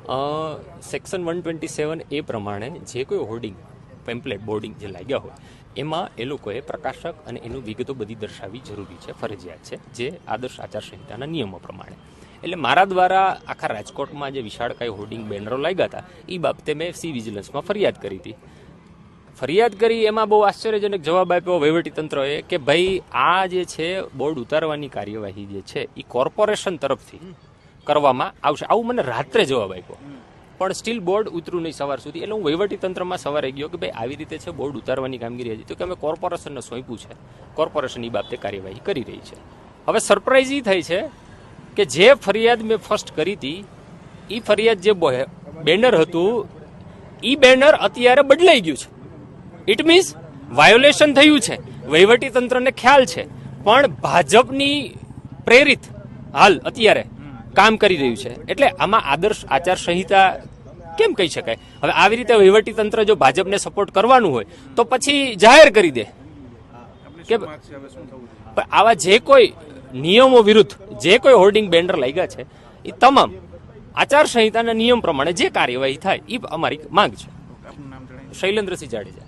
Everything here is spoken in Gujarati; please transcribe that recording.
સેક્શન 127 એ પ્રમાણે જે કોઈ હોર્ડિંગ પેમ્પલેટ બોર્ડિંગ જે લાગ્યા હોય એમાં એ લોકોએ પ્રકાશક અને એનું વિગતો બધી દર્શાવવી જરૂરી છે, ફરજિયાત છે, જે આદર્શ આચારસંહિતાના નિયમો પ્રમાણે. એટલે મારા દ્વારા આખા રાજકોટમાં જે વિશાળકાય હોર્ડિંગ બેનરો લાગ્યા હતા એ બાબતે મેં સી વિજિલન્સમાં ફરિયાદ કરી હતી. ફરિયાદ કરી એમાં બહુ આશ્ચર્યજનક જવાબ આપ્યો વહીવટીતંત્રએ કે ભાઈ આ જે છે બોર્ડ ઉતારવાની કાર્યવાહી જે છે એ કોર્પોરેશન તરફથી કરવામાં આવશે. આવું મને રાત્રે જવાબ આપ્યો, પણ સ્ટીલ બોર્ડ ઉતરું નહીં સવાર સુધી. એટલે હું વહીવટીતંત્રમાં સવારે ગયો કે ભાઈ આવી રીતે છે, બોર્ડ ઉતારવાની કામગીરી હતી, તો કે અમે કોર્પોરેશનને સોંપ્યું છે, કોર્પોરેશન એ બાબતે કાર્યવાહી કરી રહી છે. હવે સરપ્રાઇઝ એ થઈ છે કે જે ફરિયાદ મેં ફર્સ્ટ કરી હતી એ ફરિયાદ જે બેનર હતું એ બેનર અત્યારે બદલાઈ ગયું છે. ઇટ મીન્સ વાયોલેશન થયું છે, વહીવટીતંત્રને ખ્યાલ છે, પણ ભાજપની પ્રેરિત હાલ અત્યારે કામ કરી રહ્યું છે. એટલે આમાં આદર્શ આચારસંહિતા કેમ કહી શકાય? હવે આવી રીતે વહીવટીતંત્ર જો ભાજપને સપોર્ટ કરવાનું હોય તો પછી જાહેર કરી દે કે આવા જે કોઈ નિયમો વિરુદ્ધ જે કોઈ હોર્ડિંગ બેનર લાગ્યા છે એ તમામ આચારસંહિતાના નિયમ પ્રમાણે જે કાર્યવાહી થાય એ અમારી માંગ છે. શૈલેન્દ્રસિંહ જાડેજા.